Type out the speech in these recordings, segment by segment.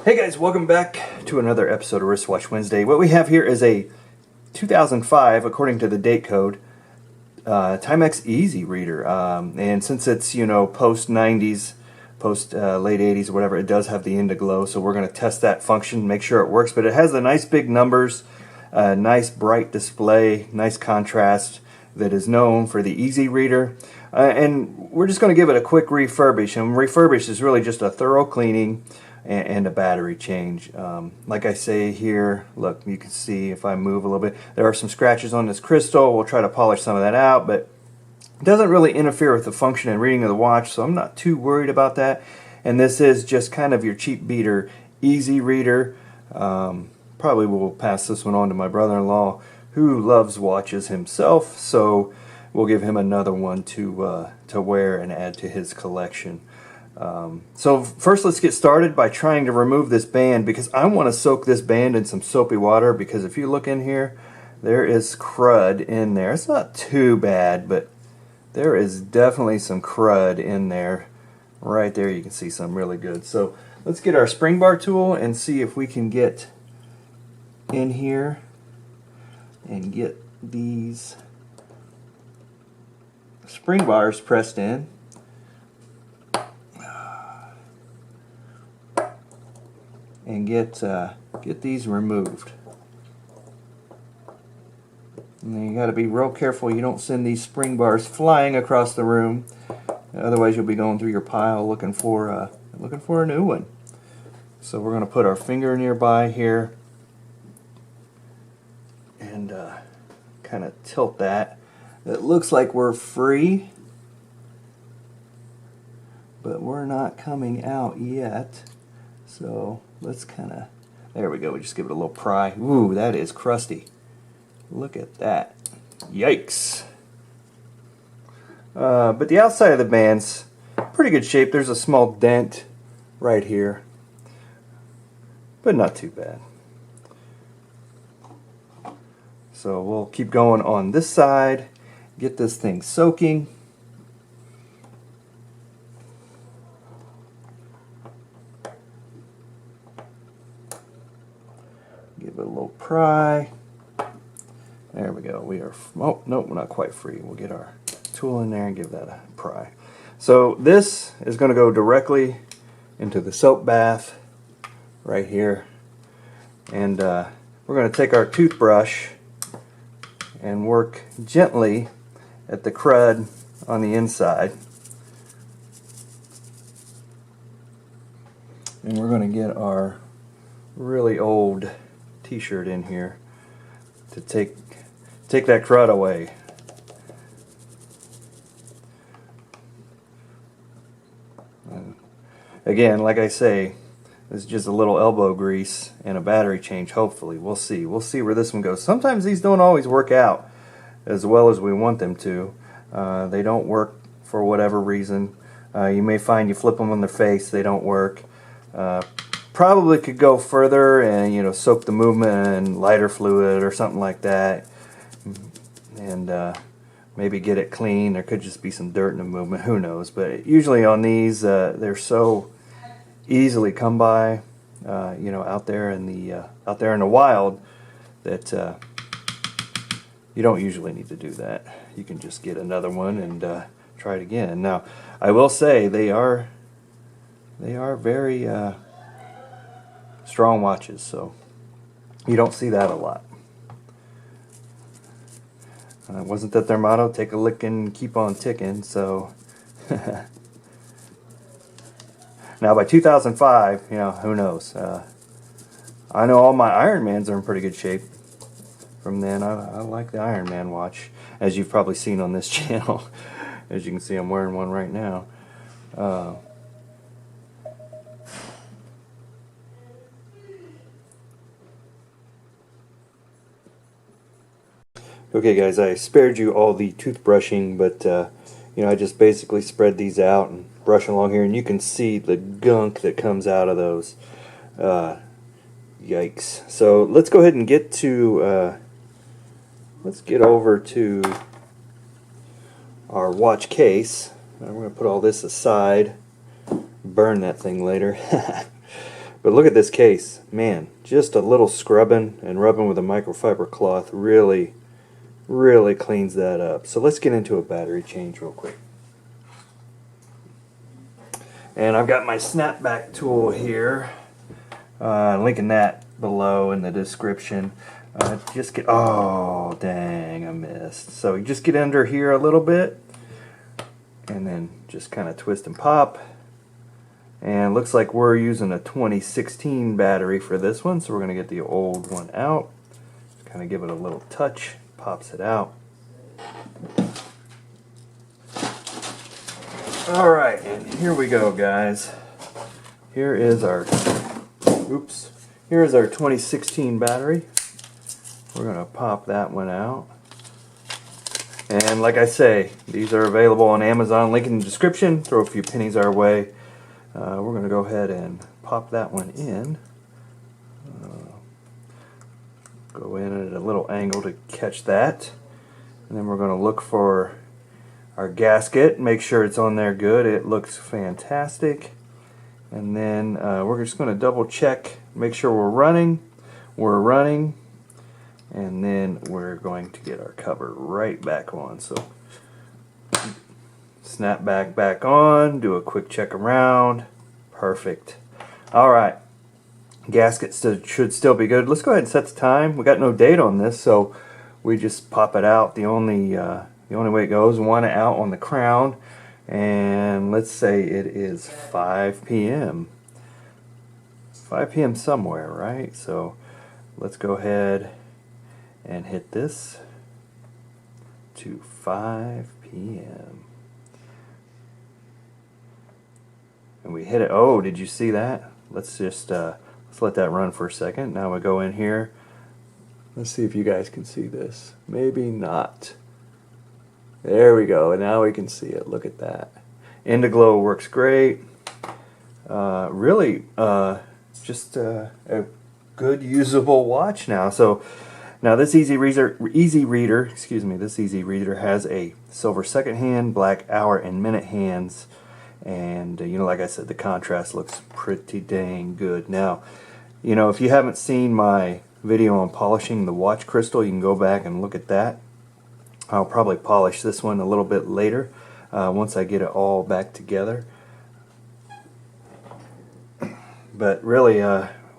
Hey guys, welcome back to another episode of Wristwatch Wednesday. What we have here is a 2005, according to the date code, Timex Easy Reader. And since it's, post 90s, post late 80s or whatever, it does have the Indiglow, so we're going to test that function, make sure it works. But it has the nice big numbers, nice bright display, nice contrast that is known for the Easy Reader. And we're just going to give it a quick refurbish. And refurbish is really just a thorough cleaning and a battery change. Like I say here, look, you can see if I move a little bit, there are some scratches on this crystal. We'll try to polish some of that out, but it doesn't really interfere with the function and reading of the watch, so I'm not too worried about that. And this is just kind of your cheap beater Easy Reader. Probably will pass this one on to my brother-in-law, who loves watches himself, so we'll give him another one to wear and add to his collection. So first let's get started by trying to remove this band, because I want to soak this band in some soapy water, because if you look in here, there is crud in there. It's not too bad, but there is definitely some crud in there. Right there you can see some really good. So let's get our spring bar tool and see if we can get in here and get these spring bars pressed in. And get these removed. And you got to be real careful you don't send these spring bars flying across the room. Otherwise, you'll be going through your pile looking for a new one. So we're going to put our finger nearby here and kind of tilt that. It looks like we're free, but we're not coming out yet. So let's there we go, we just give it a little pry. Ooh, that is crusty. Look at that. Yikes. But the outside of the band's pretty good shape. There's a small dent right here, but not too bad. So we'll keep going on this side, get this thing soaking. Give it a little pry. There we go. We are, oh, nope, we're not quite free. We'll get our tool in there and give that a pry. So this is going to go directly into the soap bath right here. And we're going to take our toothbrush and work gently at the crud on the inside. And we're going to get our really old t-shirt in here to take that crud away. And again, like I say, this is just a little elbow grease and a battery change. Hopefully, we'll see where this one goes. Sometimes these don't always work out as well as we want them to. They don't work for whatever reason. You may find you flip them on their face, they don't work. Probably could go further and soak the movement in lighter fluid or something like that, and maybe get it clean. There could just be some dirt in the movement, who knows. But usually on these, they're so easily come by, out there in the wild, that you don't usually need to do that. You can just get another one and try it again. Now, I will say they are very strong watches, so you don't see that a lot. Wasn't that their motto? Take a lick and keep on ticking. So now by 2005, who knows? I know all my Ironmans are in pretty good shape from then. I like the Iron Man watch, as you've probably seen on this channel. As you can see, I'm wearing one right now. Okay guys, I spared you all the toothbrushing, but I just basically spread these out and brush along here, and you can see the gunk that comes out of those. Yikes. So let's go ahead and get to let's get over to our watch case. We're going to put all this aside, burn that thing later. But look at this case. Man, just a little scrubbing and rubbing with a microfiber cloth really cleans that up. So let's get into a battery change real quick. And I've got my snapback tool here. Linking that below in the description. Just get, oh dang, I missed. So you just get under here a little bit and then just kind of twist and pop. And looks like we're using a 2016 battery for this one, so we're going to get the old one out. Just kind of give it a little touch, pops it out. Alright, and here we go, guys. Here is our 2016 battery. We're going to pop that one out. And like I say, these are available on Amazon. Link in the description. Throw a few pennies our way. We're going to go ahead and pop that one in. Go in at a little angle to catch that. And then we're going to look for our gasket, make sure it's on there good. It looks fantastic. And then we're just going to double check, make sure we're running. We're running. And then we're going to get our cover right back on. So snap back on, do a quick check around. Perfect. Alright. Gasket should still be good. Let's go ahead and set the time. We got no date on this, so we just pop it out. The only way it goes, one out on the crown, and let's say it is 5 p.m. 5 p.m. somewhere, right? So let's go ahead and hit this to 5 p.m. And we hit it. Oh, did you see that? Let's just let's let that run for a second. Now we go in here. Let's see if you guys can see this. Maybe not. There we go, and now we can see it. Look at that. Indiglo works great. Really, just a good usable watch now. So now this Easy Reader, this Easy Reader has a silver second hand, black hour and minute hands, and you know, like I said, the contrast looks pretty dang good. Now, you know, if you haven't seen my video on polishing the watch crystal, you can go back and look at that. I'll probably polish this one a little bit later once I get it all back together. But really,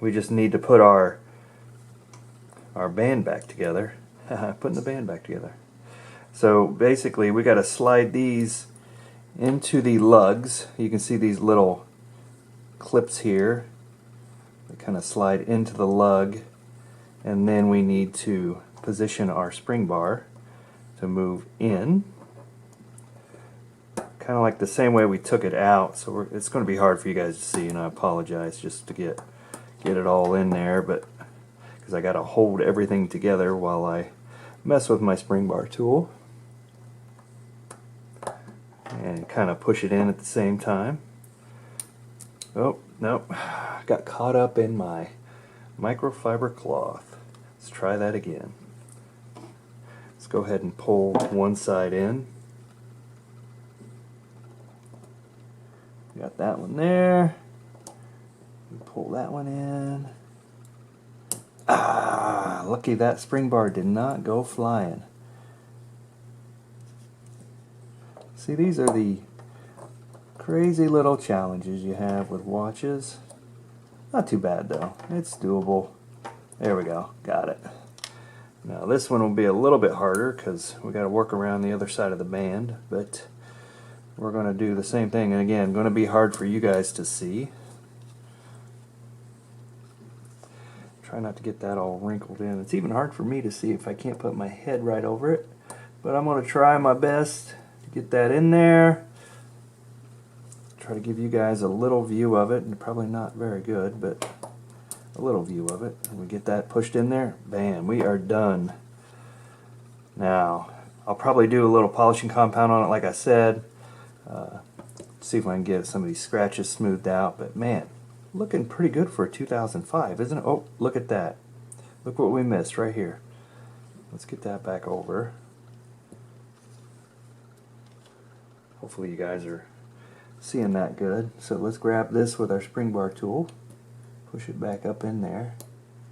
we just need to put our band back together. Putting the band back together. So basically, we got to slide these into the lugs. You can see these little clips here. They kind of slide into the lug, and then we need to position our spring bar to move in, kind of like the same way we took it out. So it's going to be hard for you guys to see, and I apologize just to get it all in there, but because I got to hold everything together while I mess with my spring bar tool and kind of push it in at the same time. Oh, nope, got caught up in my microfiber cloth. Let's try that again. Let's go ahead and pull one side in. Got that one there. Pull that one in. Ah, lucky that spring bar did not go flying. See, these are the crazy little challenges you have with watches. Not too bad though. It's doable. There we go. Got it. Now this one will be a little bit harder because we got to work around the other side of the band, but we're going to do the same thing. And again, going to be hard for you guys to see. Try not to get that all wrinkled in. It's even hard for me to see if I can't put my head right over it, but I'm going to try my best to get that in there. Try to give you guys a little view of it, and probably not very good, but a little view of it. And we get that pushed in there, bam, we are done. Now I'll probably do a little polishing compound on it, like I said, see if I can get some of these scratches smoothed out. But man, looking pretty good for a 2005, isn't it? Oh, look at that. Look what we missed right here. Let's get that back over. Hopefully you guys are seeing that good. So let's grab this with our spring bar tool, Push it back up in there.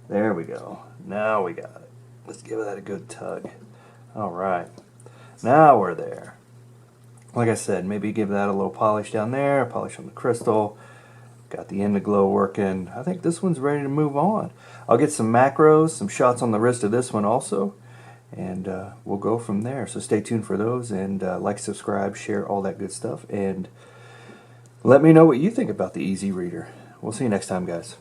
There we go. Now we got it. Let's give that a good tug. Alright. Now we're there. Like I said, maybe give that a little polish down there, polish on the crystal. Got the Indiglow working. I think this one's ready to move on. I'll get some macros, some shots on the wrist of this one also, and we'll go from there. So stay tuned for those, and like, subscribe, share, all that good stuff, and let me know what you think about the Easy Reader. We'll see you next time, guys.